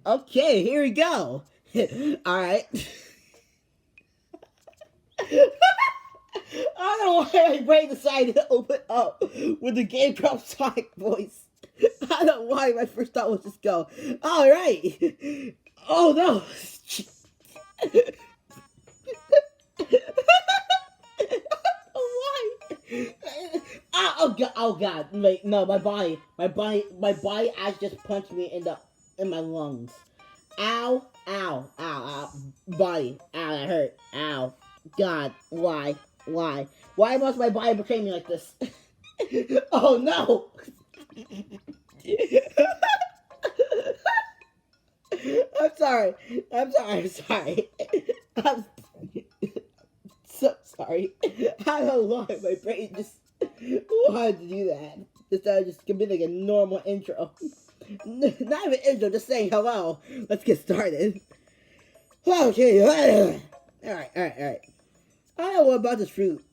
Okay, here we go. Alright. I don't know why my brain decided to open up with the Game Grump Sonic voice. I don't know why my first thought was just go, alright. Oh no. Why? Oh god, wait, no, my body actually just punched me in my lungs. Ow, ow, ow, ow, body, ow, that hurt, ow, god, why must my body betray me like this? Oh no! I'm sorry, I'm sorry. I'm so sorry. I don't know why my brain just wanted to do that. Instead of just giving like a normal intro. Not even intro, just saying hello. Let's get started. Okay. Alright. I don't know what about this fruit.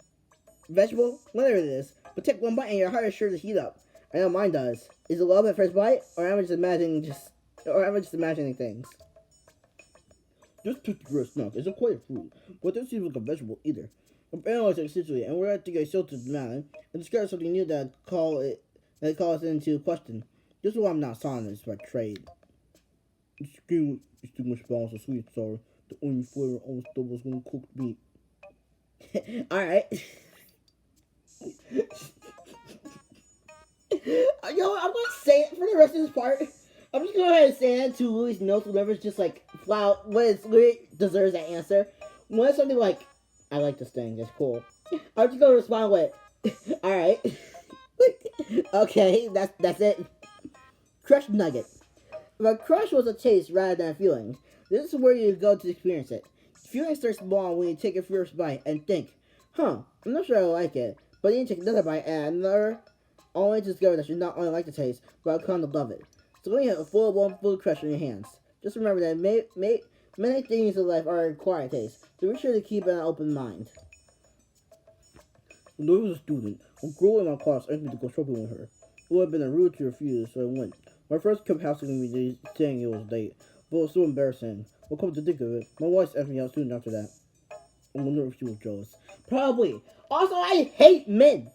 Vegetable? Whatever it is. But take one bite and your heart is sure to heat up. I know mine does. Is it love at first bite? Or am I just imagining things? This picturesque snuff isn't quite a fruit, but it doesn't seem like a vegetable either. I'm analyzing the situation, and we're at to get sheltered man and discover something new that calls into question. This is why I'm not silent by trade. The skin is too much balance of sweet and sour. The only flavor almost doubles when cooked meat. Alright. You know what? I'm gonna say it for the rest of this part. I'm just gonna go ahead and say it to Louis' notes, whatever's just like flat, what it deserves that answer. When it's something like, I like this thing, it's cool. I'm just gonna respond with, alright. Okay, that's it. Crushed nugget. If a crush was a taste rather than a feeling, this is where you go to experience it. The feeling starts small when you take a first bite and think, I'm not sure I like it. But then you take another bite and another, only to discover that you not only like the taste, but come to love it. So when you have a full-blown food crush in your hands, just remember that many things in life are acquired taste, so be sure to keep an open mind. When I was a student, a girl in my class asked me to go shopping with her. It would have been a rude to refuse, so I went. My friends kept hassling me saying it was late, but it was so embarrassing. Well, come to think of it, my wife asked me out soon after that. I wonder if she was jealous. Probably. Also, I hate men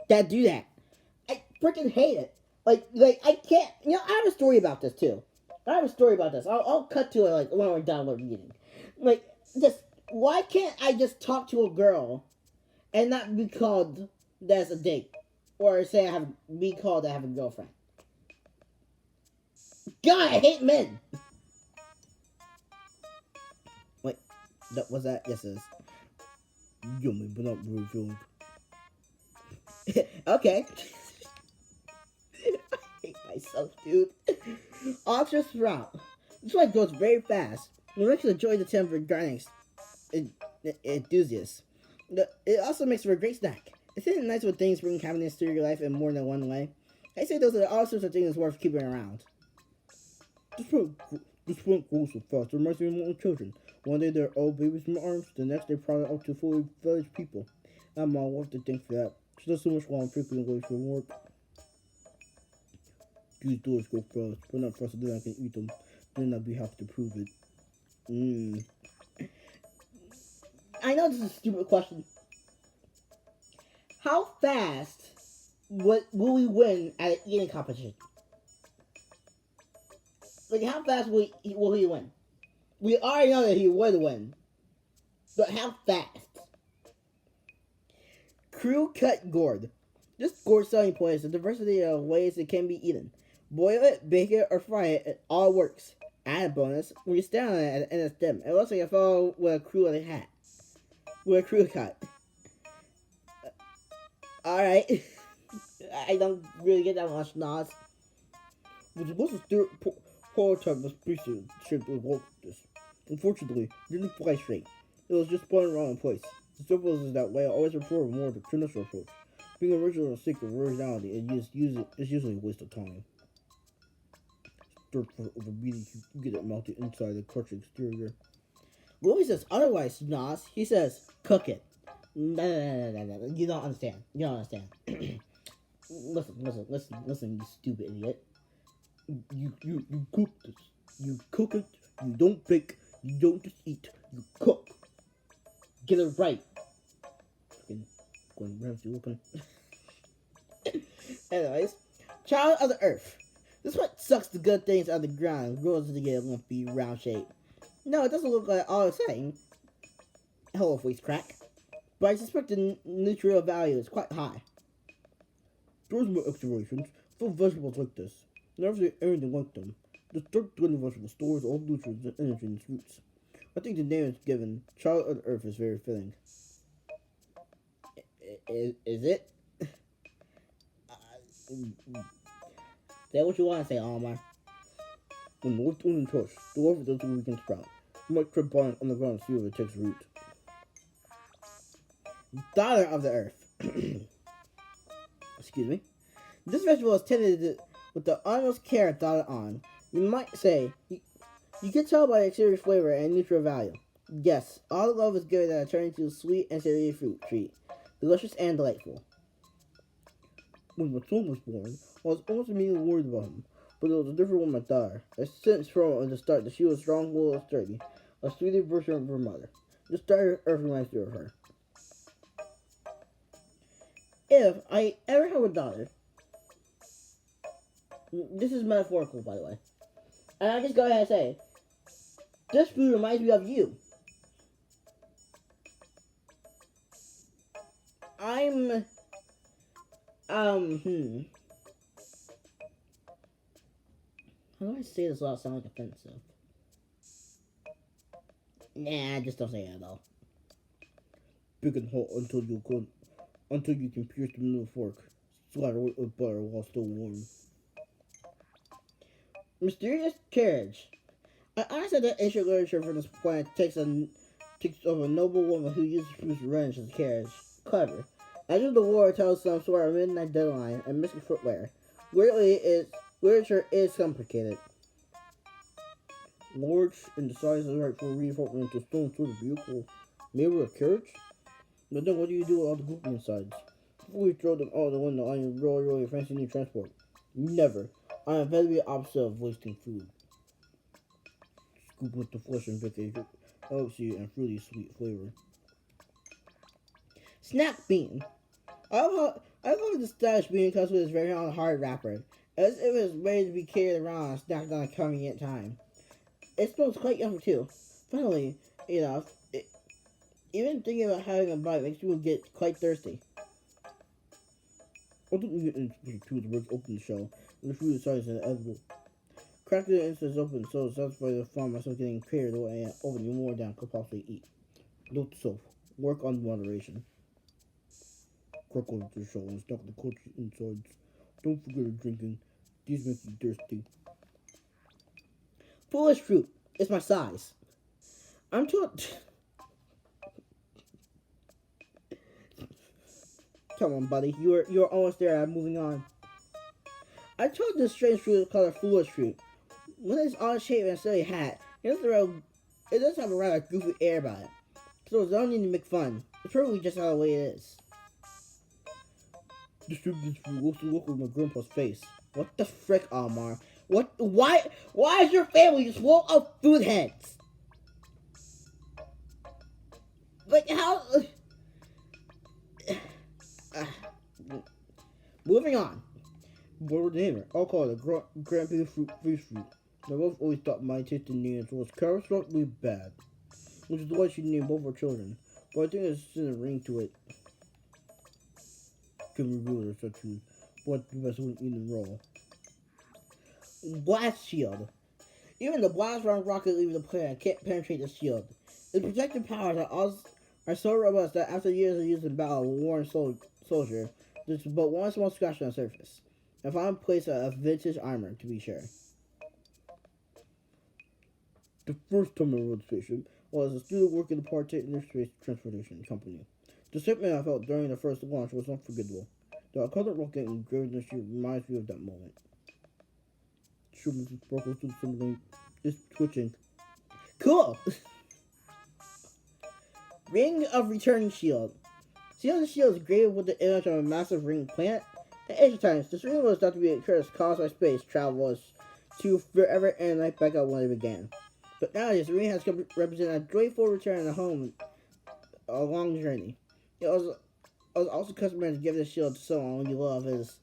that do that. I freaking hate it. Like I can't. You know, I have a story about this too. I have a story about this. I'll cut to it like when we're done with reading. Like, just why can't I just talk to a girl and not be called that's a date, or say be called I have a girlfriend? God, I hate men. Wait, was that? Yes, it is. Yummy, but not really feeling. Okay. I hate myself, dude. Ultra Sprout. This one goes very fast. It makes a joy to temper gardening enthusiasts. It also makes for a great snack. Isn't it nice when things bring happiness to your life in more than one way? I say those are all sorts of things worth keeping around. This one grows so fast. It reminds me of my own children. One day they're all babies in my arms. The next day probably up to fully fledged people. I'm my wife to thank for that. She does so much while I'm frequently away from work. These doors go fast, but not faster than I can eat them. Then I'll be happy to prove it. I know this is a stupid question. How fast will we win at an eating competition? Like, how fast will he win? We already know that he would win. But how fast? Crew cut gourd. This gourd selling point is the diversity of ways it can be eaten. Boil it, bake it, or fry it, it all works. Add a bonus, when you stand on it and it's dim, it looks like a fellow with a crew in a hat. With a crew cut. Alright. I don't really get that much Nas. We're supposed to steer prototype was pretty shaped with work with this. Unfortunately, it didn't fly straight. It was just spun around in place. The simple is that way I always prefer more the traditional approach. Being original and seek of originality is usually a waste of time. Stir fry over meaty, you get it melted inside the crushed exterior. Louis says otherwise, Nas. He says, cook it. No. You don't understand. Listen, you stupid idiot. You cook this. You cook it. You don't bake. You don't just eat. You cook. Get it right. Fucking going Ramsey looking. Anyways, child of the earth. This is what sucks the good things out of the ground and grows to get a lumpy round shape. No, it doesn't look like all exciting. Hello, voice crack. But I suspect the nutrient value is quite high. There's more explorations for vegetables like this. Never say anything like them. The dark green vegetable stores all nutrients and energy in its roots. I think the name it's given, Child of the Earth, is very fitting. Is it? Say what you want to say, Almar. When the North Wind push, the Lord does what we can sprout. You might trip on the ground and see where it takes root. Daughter of the Earth. Excuse me. This vegetable is tended with the utmost care dotted on. You might say, you can tell by the exterior flavor and nutrient value. Yes, all the love is good that turns into a sweet and savory fruit treat. Delicious and delightful. When my son was born, I was almost immediately worried about him, but it was a different one with my daughter. I sensed from the start that she was strong, willed, and sturdy, a sweeter version of her mother. This daughter Earth reminds me of her. If I ever have a daughter, this is metaphorical, by the way, and I just go ahead and say, this food reminds me of you. I'm, how do I say this without sounding offensive? Nah, just don't say it at all. Big and hot until you can pierce the middle fork. Slather it with butter while still warm. Mysterious carriage. I honestly that ancient literature for this planet takes of a noble woman who uses fruits wrench as a carriage. Clever. After the war tells some sort of midnight deadline and missing footwear. Literature is complicated. Large and the size is right for a reinforcement into stone sort of vehicle. Maybe a carriage? But then what do you do with all the goop insides? Before you throw them out the window on your really fancy new transport. Never. I am very opposite of wasting food. Scoop with the flesh and get a elixir and fruity sweet flavor. Snack bean. I love the stylish bean comes with its very own hard wrapper, as if it was ready to be carried around and snacked on a convenient time. It smells quite yummy too. Funnily enough, even thinking about having a bite makes people get quite thirsty. Ultimately, get into the break open the shell, and the fruit is sized and edible. Crack the instance open so it's satisfied to find myself getting carried away and opening more down could possibly eat. Note to self, work on moderation. Crack open the shell and stock the coach insides. Don't forget of drinking. These make you thirsty. Foolish fruit. It's my size. I'm told. Come on, buddy. You're almost there. I'm moving on. I told this strange fruit is called a foolish fruit. With its odd shape and silly hat, it does have a rather goofy air about it. So it's don't need to make fun. It's probably just how the way it is. Distribute this fruit. What's the look of my grandpa's face? What the frick, Almar? What? Why is your family just full of food heads? Like how? Moving on. What name it? I'll call it a Grandpa Fruit Fish Fruit. I both always thought my tasting names was catastrophically bad, which is why she named both her children. But I think there's still a ring to it. Can reveal her such as what the best one eaten raw. Blast shield. Even the blast round rocket leaving the planet can't penetrate the shield. Its protective powers are so robust that after years of use in battle, a worn soldier, there's but one small scratch on the surface. I found a place of vintage armor, to be sure. The first time I rode the spaceship was a student working at the Partake Space Transportation Company. The excitement I felt during the first launch was unforgettable. The colored rocket engraved in the ship reminds me of that moment. Sherman's sparkles through the sunlight. It's twitching. Cool! Ring of Return Shield. See how the shield is engraved with the image of a massive ring plant? At ancient times, this ring was thought to be a curse caused by space travelers to forever and right back up when it began. But nowadays, the ring has represented a joyful return to home, a long journey. It was also customary to give the shield to someone you love, as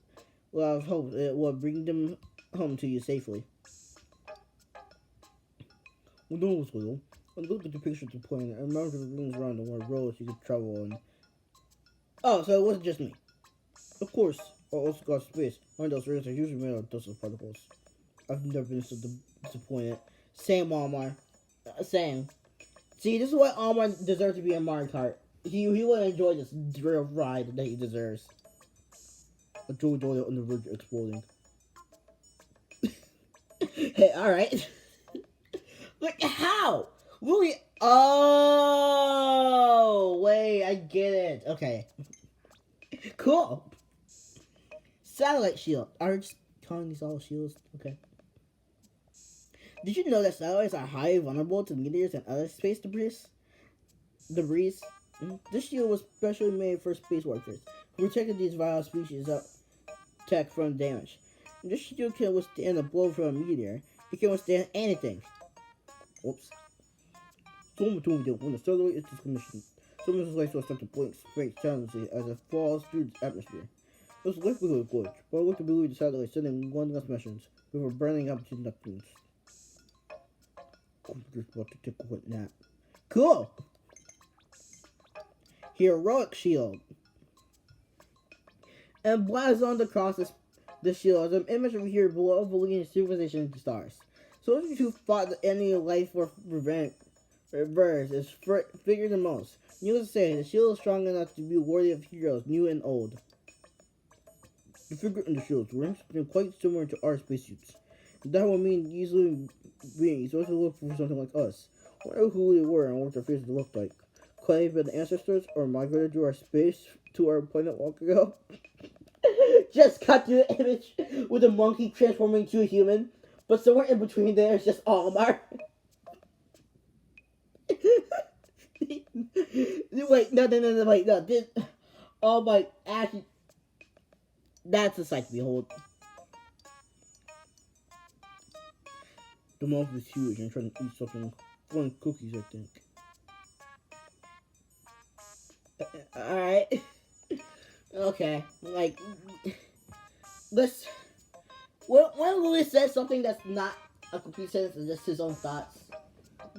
well as hope it will bring them home to you safely. When no one was little, I looked at the picture of the planet and remembered the rings around and what roads you could travel on. Oh, so it wasn't just me. Of course, I also got space. One of those rings are usually made of dust particles. I've never been so disappointed. Same, Walmart. Same. See, this is what Walmart deserves to be in Mario Kart. He would enjoy this real ride that he deserves. A joy on the verge of exploding. Hey, alright. Like, how? Louis. Oh, wait, I get it. Okay. Cool. Satellite shield. Are you just calling these all shields? Okay. Did you know that satellites are highly vulnerable to meteors and other space debris? This shield was specially made for space workers who protected these vital species of tech from damage. This shield can withstand a blow from a meteor. It can withstand anything. Oops. Someone told me that when the satellite is decommissioned, some of the lights will start to blink silently as it falls through the atmosphere. It was likely a glitch, but I looked to believe the satellite sending one last message before burning up to Neptune's. I'm just about to take a quick nap. Cool! Heroic shield. Emblazoned across the shield is an image of a hero below believing civilization into stars. Soldiers who fought the enemy of life for reverse is figured the most. Needless to say, the shield is strong enough to be worthy of heroes new and old. The figure in the shield's rings have been quite similar to our spacesuits. That would mean easily beings also look for something like us. Wonder who they were and what their faces looked like. Could they have been the ancestors or migrated through our space to our planet long ago? Just cut through the image with a monkey transforming to a human, but somewhere in between there is just Almar. Wait, no, wait, no. This, oh my, actually, that's a sight to behold. The mouth is huge and trying to eat something. One cookies, I think. Alright. Okay. Like, let's. When Louis says something that's not a complete sentence and just his own thoughts,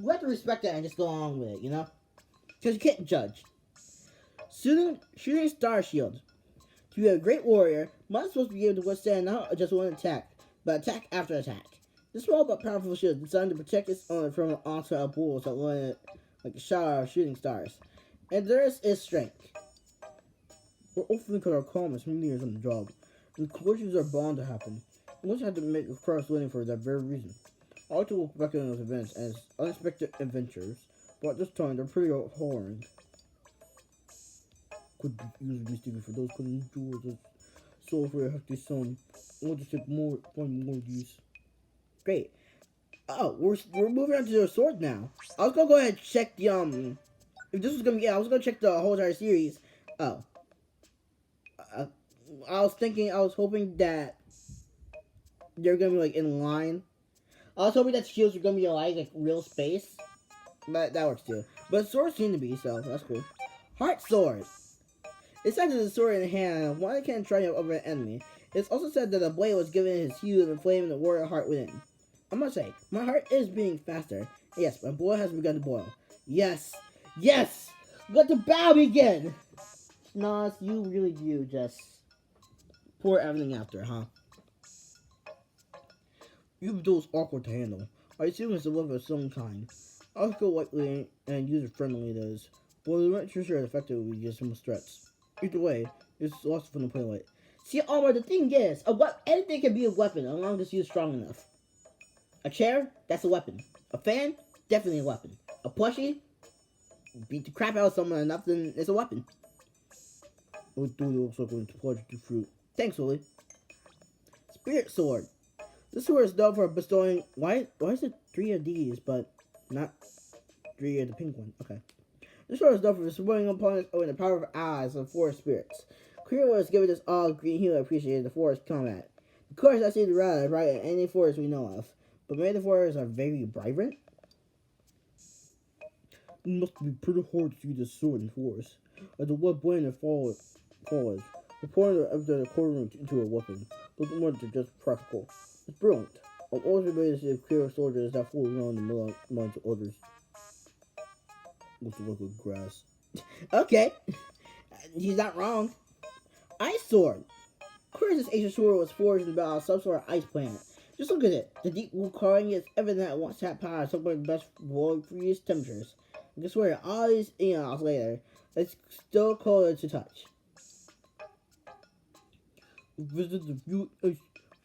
we have to respect that and just go along with it, you know? Because you can't judge. Shooting star shield. To be a great warrior, one is supposed to be able to withstand not just one attack, but attack after attack. This small but powerful shield is designed to protect its owner from an onslaught of bulls that land like a shower of shooting stars. And theirs is strength. We're often called our calmest meteors on the job, and collisions are bound to happen. We must have to make a cross landing for that very reason. I like to look back on those events as unexpected adventures, but this time they're pretty horrid. Could be easily mistaken for those cutting jewels. So for a hefty sum, I'll just find more of these. Great. Oh, we're moving on to the sword now. I was gonna go ahead and check the if this was gonna be, I was gonna check the whole entire series. Oh. I was hoping that they're gonna be like in line. I was hoping that shields were gonna be like real space. But that works too. But swords seem to be, so that's cool. Heart sword. It's said that the sword in the hand, one can triumph over an enemy. It's also said that the blade was given his hue and inflaming the warrior heart within. I must say, my heart is beating faster. Yes, my blood has begun to boil. Yes! Yes! Let the battle begin! Snoz, you really do just pour everything after, huh? Even though it's awkward to handle, I assume it's a love of some kind. I'll go lightly and user-friendly it is, but I'm not too sure effective we get some threats. Either way, it's lots of fun to play with. See, Omar, the thing is, anything can be a weapon as long as it's used strong enough. A chair, that's a weapon. A fan, definitely a weapon. A plushie, beat the crap out of someone enough, then it's a weapon. We'll do the also going to plush the fruit. Thanks, Willie. Spirit sword. This sword is known for bestowing. Why is it 3 of these, but not 3 of the pink one? Okay. This sword is known for bestowing opponents over the power of allies of forest spirits. Clear was given this all green hero appreciated the forest combat. Of course, I see the red right in any forest we know of, but maybe the forests are very vibrant. It must be pretty hard to use a sword in forest. As the wood blade and foliage, the point of the quartering into a weapon, but more than just practical. It's brilliant. I'm always amazed to see a clear soldiers that fool around the minds of others. Looks like a grass. Okay, he's not wrong. Ice sword. Of course, this ancient sword was forged in about some sort of ice planet. Just look at it. The deep blue coloring is evident that wants to have power somewhere in the best world freeze temperatures. I can swear, all these eons later, it's still colder to touch. Visit the few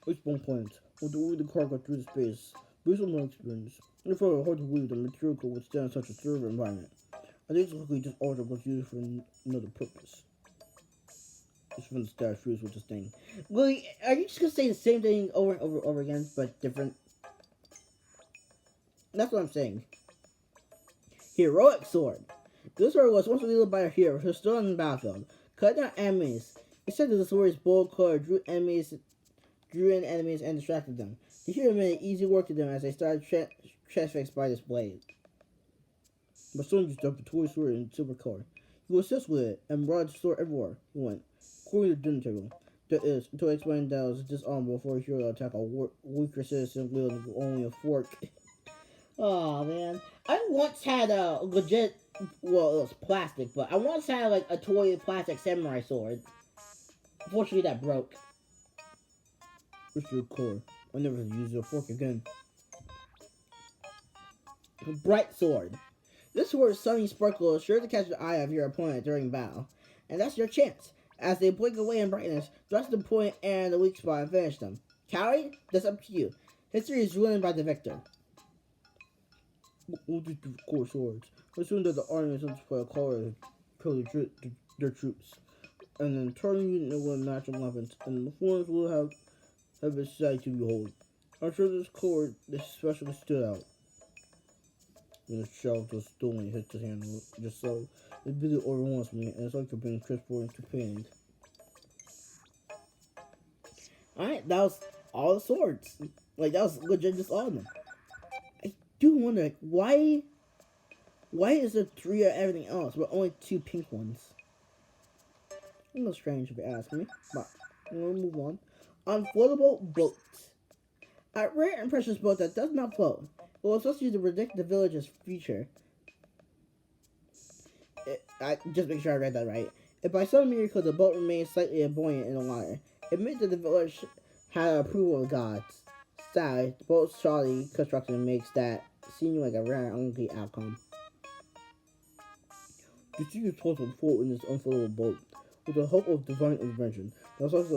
iceborne planets with the way the car got through the space. Based on my experience, it's hard to believe that material could withstand such a severe environment. I think it's likely this altar was used for another purpose. Just from the start, fuse with this thing. Willie, are you just gonna say the same thing over and over again, but different? That's what I'm saying. Heroic sword. This sword was once wielded by a hero who stood on the battlefield, cut down enemies. Instead of the sword's bold color drew in enemies and distracted them. The hero made it easy work to them as they started transfixed by this blade. But soon just dumped a toy sword in silver color. He was obsessed with it and brought the sword everywhere he went, according to the dinner table. That is, until I explained that it was dishonorable for a hero to attack a weaker citizen wielding only a fork. Oh man, I once had a legit, well, it was plastic, but I once had like a toy plastic samurai sword. Unfortunately, that broke. What's your core? I'll never use a fork again. Bright sword. This sword's sunny sparkle is sure to catch the eye of your opponent during battle, and that's your chance. As they blink away in brightness, thrust the point and the weak spot and finish them. Coward? That's up to you. History is ruined by the victor. We'll just do core swords. Assume that the army is to play a color to kill their troops, and then turn unit will natural weapons, and the forms will have a sight to behold. I'm sure this cord especially stood out. When the shell just stolen hits his hand just so. It really overwhelms me, and it's like you're being transported into pain. Alright, that was all the swords. Like, that was legit just all of them. I do wonder, like, why is there 3 of everything else, but only 2 pink ones? A little strange if you ask me, but we'll move on. Unfloatable boat. A rare and precious boat that does not float. It was supposed to use to predict the village's future. I just make sure I read that right. If by some miracle the boat remained slightly buoyant in the water, it meant that the village had approval of the gods. Sadly, the boat's shoddy construction makes that seem like a rare and unlikely outcome. The sea is supposed to float in this unfloatable boat, with the hope of divine intervention. That's also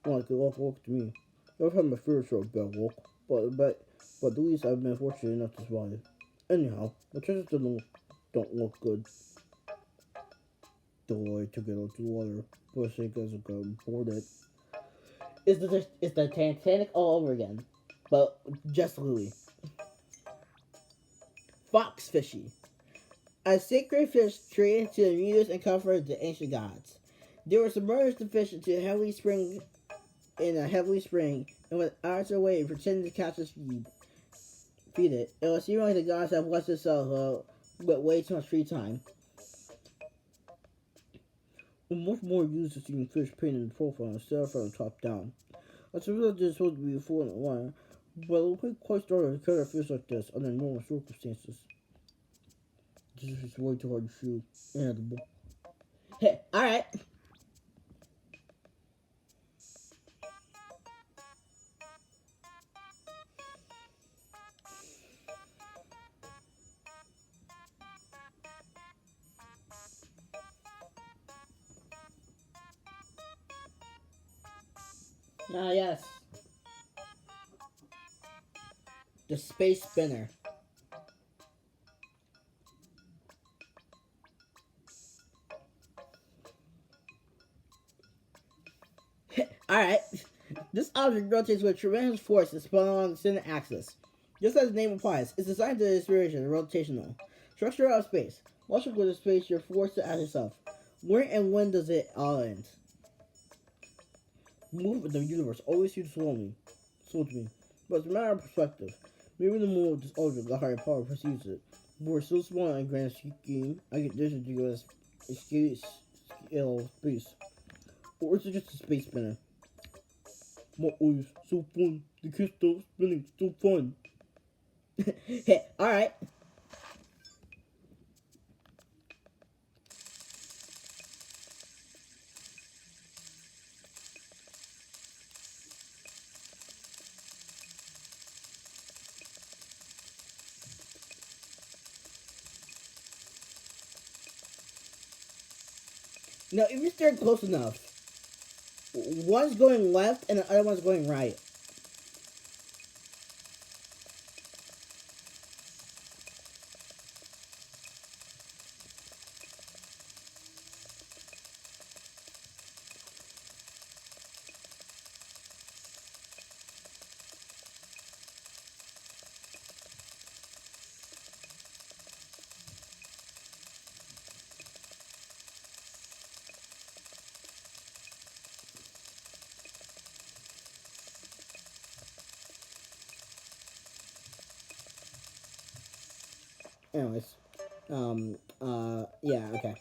like a walk to me. I've had my fair share of bad luck, but at least I've been fortunate enough to survive. Anyhow, my chances don't look good. Though I took it out to the water, but I think as I got boarded. It's the Titanic all over again, but just Louis. Fox fishy. A sacred fish traded to the muse and comfort of the ancient gods. They were submerged the fish into a heavily spring, and with hours away pretending to catch its feed it. It was seeming like the gods have blessed themselves with way too much free time. I'm much more used to seeing fish painted in profile instead of from the top down. I suppose this is supposed to be full in the water, but it would be quite started to catch a fish like this under normal circumstances. This is way too hard to chew. Inedible. Hey, alright. Ah, yes. The space spinner. Alright. This object rotates with tremendous force and spun along the center axis. Just as the name implies, it's designed to experience rotational structure of space. Once you go to space, you're forced to ask yourself, where and when does it all end? Move in the universe always seems slow to me. But it's a matter of perspective. Maybe the more of this object, the higher power perceives it. But we're so small in grand scheme, I get this to go as a scale space. Or is it just a space spinner? My eyes, so fun. The kids stop spinning, so fun. Hey, alright. Now, if you stare close enough, one's going left and the other one's going right. Anyways, yeah, okay.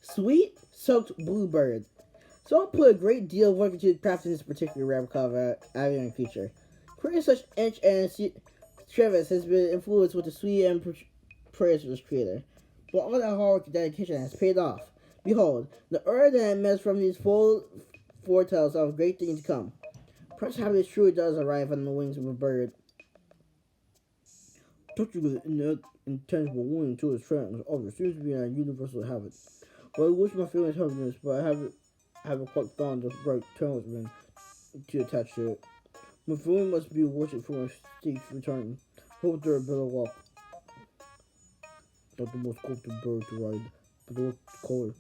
Sweet soaked bluebird. So I put a great deal of work into crafting this particular rabbit cover avian creature. Creating such inch and Travis has been influenced with the sweet and praise of this creator. But all that hard work and dedication has paid off. Behold, the earth that emits from these full foretells of great things to come. Perhaps happiness truly does arrive on the wings of a bird. Touching the intangible wing to its friends over seems to be a universal habit. Well, I wish my feelings happiness, but I haven't quite found the right talisman to attach to it. My feeling must be wishing for my state's return. Hope they're a better luck. Not the most sculpted bird to ride, but the color.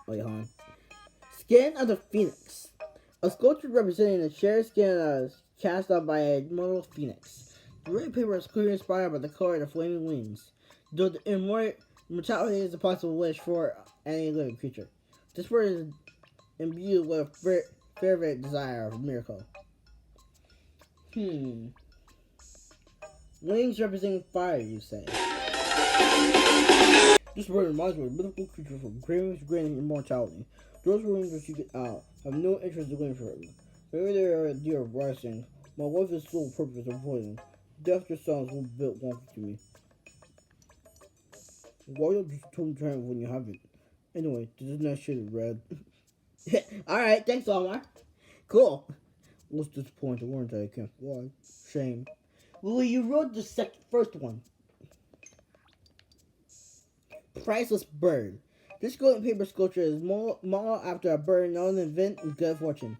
Wait, hon. Skin of the Phoenix. A sculpture representing the shared skin cast out by a immortal phoenix. The red paper is clearly inspired by the color of the flaming wings, though the immortality is a possible wish for any living creature. This word is imbued with a fervent desire of a miracle. Wings representing fire, you say. This word reminds me of a mythical creature from craving to granting immortality. Those wings that you get out have no interest in living forever. Maybe they are a deer of rising. My life is sole purpose of avoiding. Death your sons will build one to me. Why don't you tell me when you have it? Anyway, this is not shit red. Alright, thanks, Omar. Cool. What's disappointing to learn that I can't fly? Shame. Well, you wrote the first one. Priceless bird. This golden paper sculpture is modeled after a bird known to invent good fortune.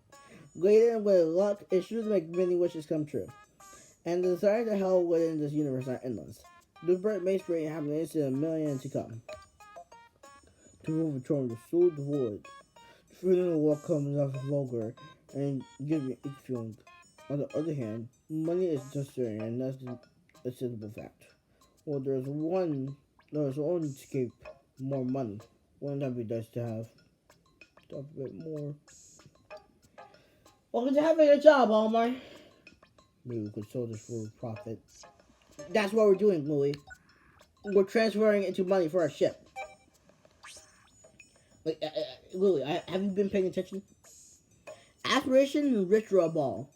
Laden with luck, it's sure to make many wishes come true. And the desire to hell within this universe are endless. This bird may spring happiness in a million to come. To overturn the soul devoid. The feeling of what comes out is vulgar and gives me each feeling. On the other hand, money is necessary and that's a simple fact. Well, there's one escape, more money. Wouldn't that be nice to have? Talk a bit more. Welcome to having a job, Omar. Maybe we could sell this for a profit. That's what we're doing, Louie. We're transferring into money for our ship. Like, Louie, have you been paying attention? Aspiration and Ritual Ball.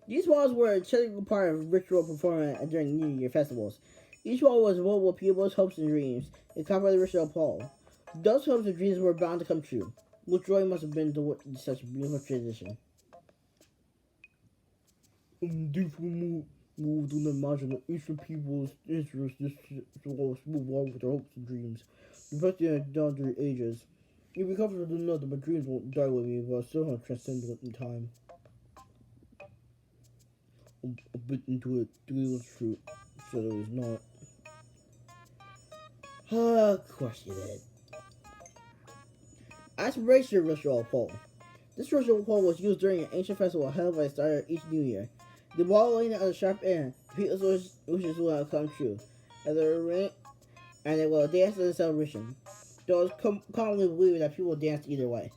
These balls were a typical part of ritual performance during New Year festivals. Each ball was filled with people's hopes and dreams. It covered the ritual ball. Those hopes and dreams were bound to come true. Which joy must have been such a beautiful tradition. Different move to imagine that each of people's interests will move on with their hopes and dreams. Especially down through ages. You be comfortable to know that my dreams won't die with me, but I still have transcendent in time. A bit into it, three was true, so it was not. Of course you did. Aspiration Ritual Pole. This ritual pole was used during an ancient festival held by the start of each New Year. The ball laying at the sharp end, people's wishes will come true, and it will dance in the celebration. Though it's commonly believed that people dance either way.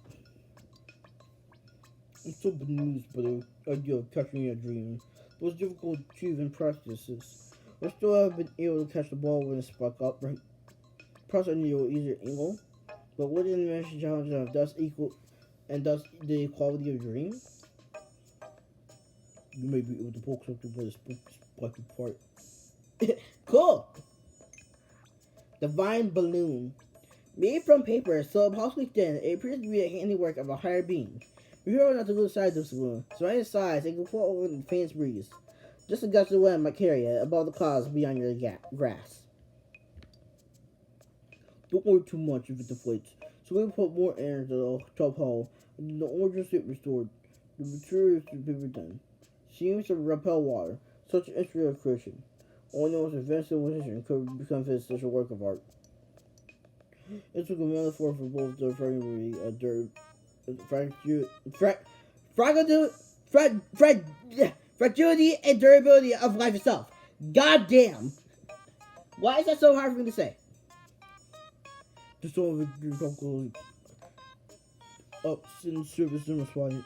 I'm so bemused by the idea of catching a dream. It was difficult to achieve in practices. I still have been able to catch the ball when it sparked up, right? Plus I need an easier angle. But what did the dimension challenge have thus equal and thus the equality of dream? You may be able to poke something with a sparky part. Cool! Divine balloon. Made from paper, so impossibly thin, it appears to be a handiwork of a higher being. Be careful not to lose sight of this balloon. Surrounding its size, it can float over the faintest breeze. Just a gust of wind might carry it above the clouds beyond your grass. Don't worry too much if it deflates. So we put more air into the top hole, and the original state restored. The material is to be done. Seems to repel water, such an instrument of creation. Only the most advanced civilization could become this such a work of art. It took a metaphor for both the fragility and durability of life itself. God damn! Why is that so hard for me to say? Just all of the ups in service and responding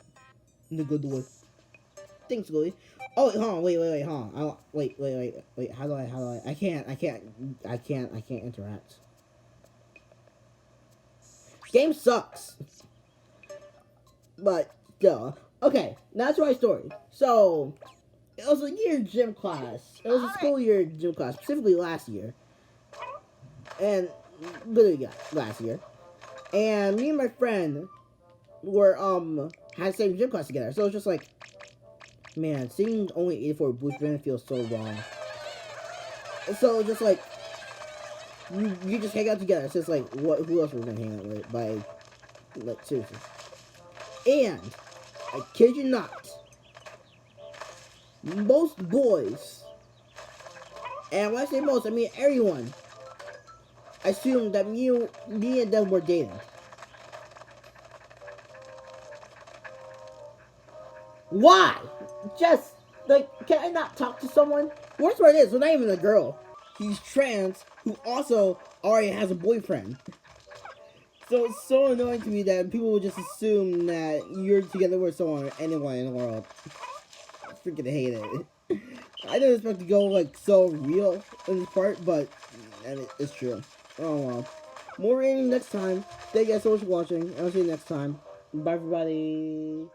in the good way. Thanks, Louie. Oh, wait, hold on, wait, hold on. Wait. How do I? I can't interact. Game sucks. But, duh. Okay, that's my story. So, it was a year gym class. It was a school year gym class, specifically last year. And, literally, last year. And me and my friend were, had the same gym class together. So it was just like, man, seeing only 84 Bluesman feels so wrong. So, just like, you just hang out together. So it's like, who else are we gonna hang out with? Like, seriously. And, I kid you not, most boys, and when I say most, I mean everyone, assumed that me and them were dating. Why? Just, like, can I not talk to someone? Worst part is, we're not even a girl. He's trans, who also already has a boyfriend. So it's so annoying to me that people would just assume that you're together with someone, anyone in the world. I freaking hate it. I didn't expect to go, like, so real in this part, but it's true. Oh well. More rating next time. Thank you guys so much for watching. I'll see you next time. Bye, everybody.